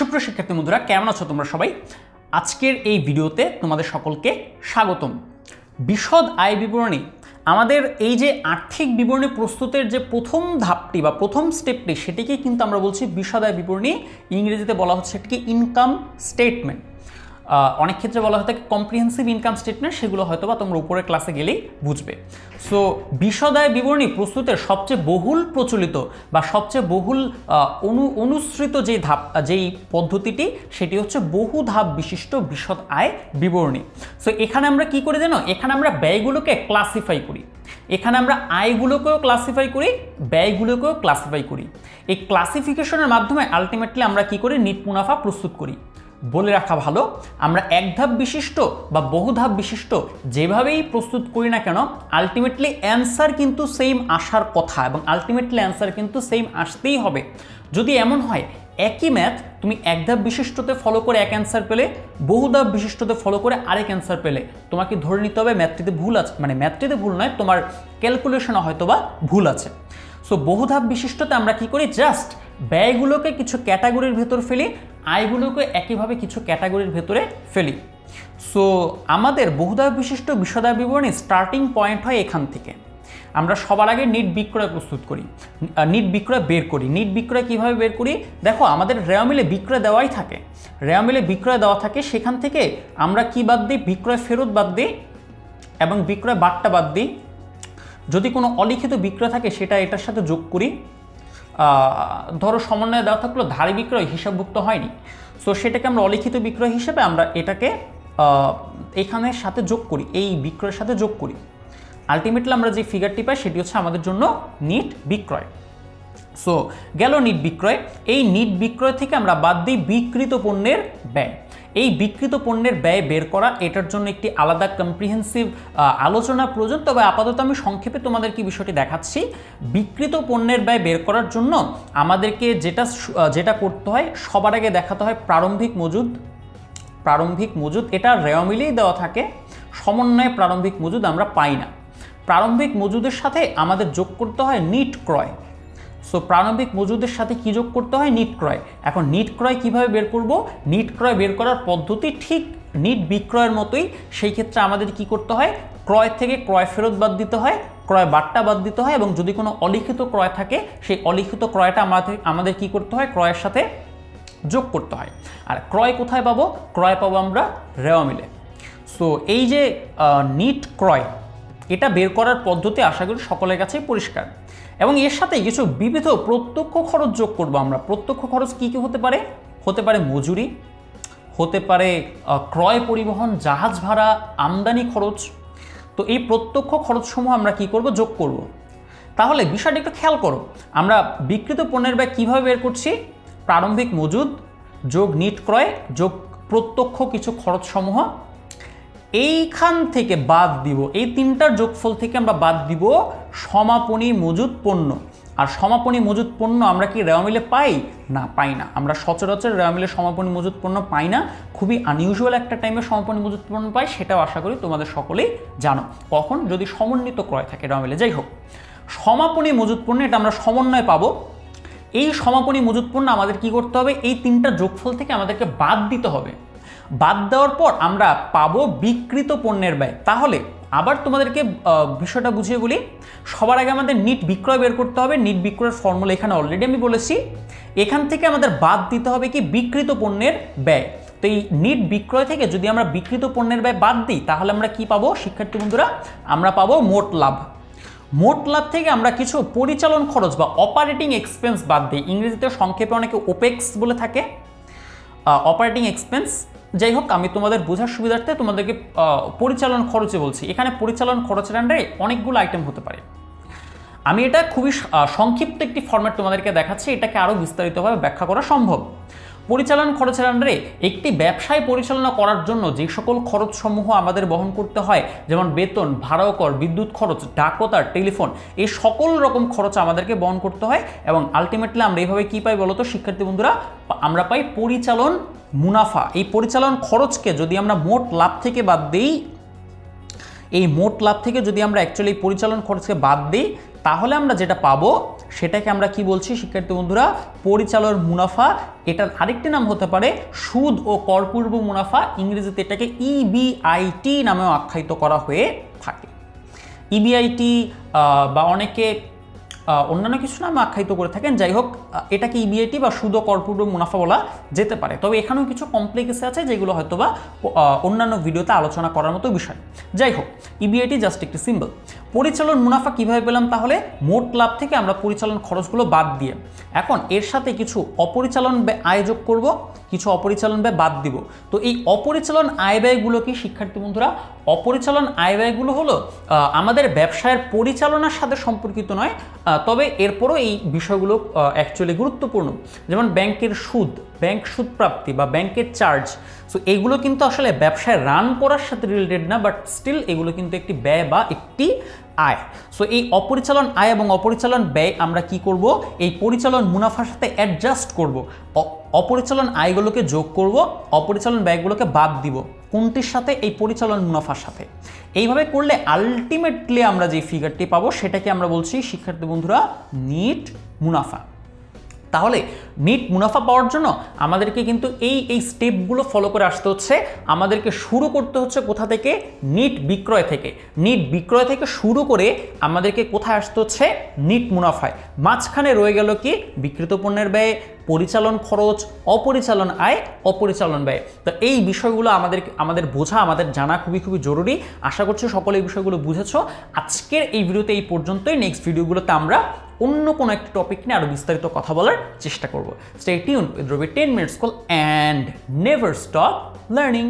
সুপ্রিয় শিক্ষার্থী বন্ধুরা, কেমন আছো তোমরা সবাই? আজকের এই ভিডিওতে তোমাদের সকলকে স্বাগতম। বিশদ আয় বিবরণী আমাদের এই যে আর্থিক বিবরণী প্রস্তুতের যে প্রথম ধাপটি বা প্রথম স্টেপটি, সেটিকে কিন্তু আমরা বলছি বিশদ আয় বিবরণী। ইংরেজিতে বলা হচ্ছে এটিকে ইনকাম স্টেটমেন্ট। অনেক ক্ষেত্রে বলা হয়ে থাকে কম্প্রিহেন্সিভ ইনকাম স্টেটমেন্ট, সেগুলো হয়তো বা তোমরা উপরের ক্লাসে গেলেই বুঝবে। সো বিশদ আয় বিবরণী প্রস্তুতের সবচেয়ে বহুল প্রচলিত বা সবচেয়ে বহুল অনুসৃত যেই পদ্ধতিটি, সেটি হচ্ছে বহু ধাপ বিশিষ্ট বিশদ আয় বিবরণী। সো এখানে আমরা কি করে জানো? এখানে আমরা ব্যয়গুলোকে ক্লাসিফাই করি, এখানে আমরা আয়গুলোকেও ক্লাসিফাই করি, ব্যয়গুলোকেও ক্লাসিফাই করি। এই ক্লাসিফিকেশনের মাধ্যমে আলটিমেটলি আমরা কি করি? নিট মুনাফা প্রস্তুত করি। বলে রাখা ভালো, আমরা এক ধাপ বিশিষ্ট বা বহু ধাপ বিশিষ্ট যেভাবেই প্রস্তুত করি না কেন, আলটিমেটলি অ্যান্সার কিন্তু সেম আসার কথা এবং আলটিমেটলি অ্যান্সার কিন্তু সেম আসতেই হবে। যদি এমন হয় একই ম্যাথ তুমি এক ধাপ বিশিষ্টতে ফলো করে এক অ্যান্সার পেলে, বহু ধাপ বিশিষ্টতে ফলো করে আরেক অ্যান্সার পেলে, তোমাকে ধরে নিতে হবে ম্যাথটিতে ভুল আছে, মানে ম্যাথটিতে ভুল নয়, তোমার ক্যালকুলেশনে হয়তো বা ভুল আছে। সো বহু ধাপ বিশিষ্টতে আমরা কি করি? জাস্ট ব্যয়গুলোকে কিছু ক্যাটাগরির ভেতর ফেলি, আয়গুলোকে একইভাবে কিছু ক্যাটাগরির ভেতরে ফেলি। সো আমাদের বহুধাপ বিশিষ্ট বিশদ আয় বিবরণী স্টার্টিং পয়েন্ট হয় এখান থেকে। আমরা সবার আগে নিট বিক্রয় প্রস্তুত করি, নিট বিক্রয় বের করি। নিট বিক্রয় কীভাবে বের করি? দেখো, আমাদের রেওয়া মিলে বিক্রয় দেওয়াই থাকে, রেওয়া মিলে বিক্রয় দেওয়া থাকে। সেখান থেকে আমরা কি বাদ দিই? বিক্রয় ফেরত বাদ দিই এবং বিক্রয় বাট্টা বাদ দিই। যদি কোনো অলিখিত বিক্রয় থাকে সেটা এটার সাথে যোগ করি। ধরো সমন্বয় দেওয়া থাকলো ধারী বিক্রয় হিসাবভুক্ত হয়নি, সো সেটাকে আমরা অলিখিত বিক্রয় হিসেবে আমরা এটাকে এখানের সাথে যোগ করি, এই বিক্রয়ের সাথে যোগ করি। আলটিমেটলি আমরা যে ফিগারটি পাই সেটি হচ্ছে আমাদের জন্য নিট বিক্রয়। সো গেল নিট বিক্রয়। এই নিট বিক্রয় থেকে আমরা বাদ দিই বিক্রিত পণ্যের ব্যয়। এই বিক্রিত পণ্যের ব্যয় বের করা, এটার জন্য একটি আলাদা কম্প্রিহেন্সিভ আলোচনা প্রয়োজন। তবে আপাতত আমি সংক্ষেপে তোমাদেরকে বিষয়টি দেখাচ্ছি। বিক্রিত পণ্যের ব্যয় বের করার জন্য আমাদেরকে যেটা করতে হয়, সবার আগে দেখাতে হয় প্রারম্ভিক মজুদ। প্রারম্ভিক মজুদ এটা রেওয়া মিলেই দেওয়া থাকে, সমন্বয়ে প্রারম্ভিক মজুদ আমরা পাই না। প্রারম্ভিক মজুদের সাথে আমাদের যোগ করতে হয় নিট ক্রয়। সো প্রারম্ভিক মজুদের সাথে কি যোগ করতে হয়? নিট ক্রয়। এখন নিট ক্রয় কিভাবে বের করব? নিট ক্রয় বের করার পদ্ধতি ঠিক নিট বিক্রয়ের মতোই। সেই ক্ষেত্রে আমাদের কি করতে হয়? ক্রয় থেকে ক্রয় ফেরত বাদ দিতে হয়, ক্রয় বাট্টা বাদ দিতে হয় এবং যদি কোনো অলিখিত ক্রয় থাকে সেই অলিখিত ক্রয়টা আমাদের কি করতে হয়? ক্রয়ের সাথে যোগ করতে হয়। আর ক্রয় কোথায় পাবো? ক্রয় পাবো আমরা রেওয়া মিলে। সো এই যে নিট ক্রয়, এটা বের করার পদ্ধতি আশা করি সকলের কাছেই পরিষ্কার। এবং এর সাথে কিছু বিবিধ প্রত্যক্ষ খরচ যোগ করব আমরা। প্রত্যক্ষ খরচ কি কি হতে পারে? হতে পারে মজুরি, হতে পারে ক্রয় পরিবহন, জাহাজ ভাড়া, আমদানি খরচ। তো এই প্রত্যক্ষ খরচসমূহ আমরা কি করব? যোগ করব। তাহলে বিষয়টা একটু খেয়াল করো, আমরা বিক্রিত পণ্যের ব্যয় কীভাবে বের করছি? প্রারম্ভিক মজুদ যোগ নিট ক্রয় যোগ প্রত্যক্ষ কিছু খরচসমূহ, এইখান থেকে বাদ দিব, এই তিনটার যোগফল থেকে আমরা বাদ দিব সমাপনী মজুদ পণ্য। আর সমাপনী মজুদ পণ্য আমরা কি রেওয়া মিলে পাই? না, পাই না। আমরা সচরাচর রেওয়া মিলে সমাপনী মজুদ পণ্য পাই না। খুবই আনইউজুয়াল একটা টাইমে সমাপনী মজুদ পণ্য পাই, সেটাও আশা করি তোমাদের সকলেই জানো। কখন? যদি সমন্বিত ক্রয় থাকে রেওয়া মিলে। যাই হোক, সমাপনী মজুদ পণ্য এটা আমরা সমন্বয় পাবো। এই সমাপনী মজুদ পণ্য আমাদের কি করতে হবে? এই তিনটা যোগফল থেকে আমাদেরকে বাদ দিতে হবে। বাদ দেওয়ার পর আমরা পাবো বিক্রিত পণ্যের ব্যয়। তাহলে আবার তোমাদেরকে বিষয়টা বুঝিয়ে বলি। সবার আগে আমাদের নিট বিক্রয় বের করতে হবে। নিট বিক্রয়ের ফর্মুলা এখানে অলরেডি আমি বলেছি। এখান থেকে আমাদের বাদ দিতে হবে কি? বিক্রিত পণ্যের ব্যয়। তো এই নিট বিক্রয় থেকে যদি আমরা বিক্রিত পণ্যের ব্যয় বাদ দিই, তাহলে আমরা কি পাবো শিক্ষার্থী বন্ধুরা? আমরা পাবো মোট লাভ। মোট লাভ থেকে আমরা কিছু পরিচালন খরচ বা অপারেটিং এক্সপেন্স বাদ দিই। ইংরেজিতে সংক্ষেপে অনেকে ওপেক্স বলে থাকে, অপারেটিং এক্সপেন্স। যাই হোক, আমি তোমাদের বোঝার সুবিধার্থে তোমাদেরকে পরিচালন খরচে বলছি। এখানে পরিচালন খরচের আন্ডারে অনেকগুলো আইটেম হতে পারে। আমি এটা খুবই সংক্ষিপ্ত একটি ফরম্যাট তোমাদেরকে দেখাচ্ছি, এটাকে আরও বিস্তারিতভাবে ব্যাখ্যা করা সম্ভব। পরিচালন খরচের আন্ডারে একটি ব্যবসায় পরিচালনা করার জন্য যে সকল খরচসমূহ আমাদের বহন করতে হয়, যেমন বেতন, ভাড়া কর, বিদ্যুৎ খরচ, ডাকতার, টেলিফোন, এই সকল রকম খরচ আমাদেরকে বহন করতে হয়। এবং আলটিমেটলি আমরা এইভাবে কী পাই বলতো শিক্ষার্থী বন্ধুরা? আমরা পাই পরিচালন মুনাফা। এই পরিচালন খরচকে যদি আমরা মোট লাভ থেকে বাদ দিই, এই মোট লাভ থেকে যদি আমরা অ্যাকচুয়ালি পরিচালন খরচকে বাদ দিই, তাহলে আমরা যেটা পাবো সেটাকে আমরা কি বলছি শিক্ষার্থী বন্ধুরা? পরিচালন মুনাফা। এটার আরেকটি নাম হতে পারে সুদ ও করপূর্ব মুনাফা, ইংরেজিতে এটাকে ইবিআইটি নামেও আখ্যায়িত করা হয়ে থাকে। ইবিআইটি বা অনেকে অন্যান্য কিছু নামে আখ্যায়িত করে থাকেন, যাই হোক এটাকে ইবিআইটি বা সুদ ও করপূর্ব মুনাফা বলা যেতে পারে। তবে এখানেও কিছু কমপ্লেক্স আছে যেগুলো হয়তো বা অন্যান্য ভিডিওতে আলোচনা করার মতো বিষয়। যাই হোক, ইবিআইটি জাস্ট একটি সিম্বল। পরিচালন মুনাফা কিভাবে পেলাম তাহলে? মোট লাভ থেকে আমরা পরিচালন খরচগুলো বাদ দিয়ে, এখন এর সাথে কিছু অপরিচালন আয় যোগ করব, কিছু অপরিচালন ব্যয় বাদ দিব। তো এই অপরিচালন আয় ব্যয়গুলো কি শিক্ষার্থী বন্ধুরা? অপরিচালন আয় ব্যয়গুলো হলো আমাদের ব্যবসায়ের পরিচালনার সাথে সম্পর্কিত নয়, তবে এরপরও এই বিষয়গুলো অ্যাকচুয়ালি গুরুত্বপূর্ণ। যেমন ব্যাংকের সুদ, ব্যাংক সুদ প্রাপ্তি বা ব্যাংকের চার্জ। সো এগুলো কিন্তু আসলে ব্যবসায় রান করার সাথে রিলেটেড না, বাট স্টিল এগুলো কিন্তু একটি ব্যয় বা একটি আয়। সো এই অপরিচালন আয় এবং অপরিচালন ব্যয় আমরা কি করব? এই পরিচালন মুনাফার সাথে অ্যাডজাস্ট করব। অপরিচালন আয়গুলোকে যোগ করব, অপরিচালন ব্যয়গুলোকে বাদ দিব। কোনটির সাথে? এই পরিচালন মুনাফার সাথে। এইভাবে করলে আলটিমেটলি আমরা যে ফিগারটি পাবো সেটাকে আমরা বলছি শিক্ষার্থী বন্ধুরা নিট মুনাফা। তাহলে নিট মুনাফা পাওয়ার জন্য আমাদেরকে কিন্তু এই স্টেপগুলো ফলো করে আসতে হচ্ছে। আমাদেরকে শুরু করতে হচ্ছে কোথা থেকে? নিট বিক্রয় থেকে। নিট বিক্রয় থেকে শুরু করে আমাদেরকে কোথায় আসতে হচ্ছে? নিট মুনাফায়। মাঝখানে রয়ে গেল কি? বিক্রিত পণ্যের ব্যয়, পরিচালন খরচ, অপরিচালন আয়, অপরিচালন ব্যয়। তো এই বিষয়গুলো আমাদের বোঝা, আমাদের জানা খুবই জরুরি। আশা করছি সকলে এই বিষয়গুলো বুঝেছো। আজকের এই ভিডিওতে এই পর্যন্তই। নেক্সট ভিডিওগুলোতে আমরা অন্য কোনো একটা টপিক নিয়ে আরো বিস্তারিত কথা বলার চেষ্টা করব। Stay tuned with Robi 10 minute school and never stop learning.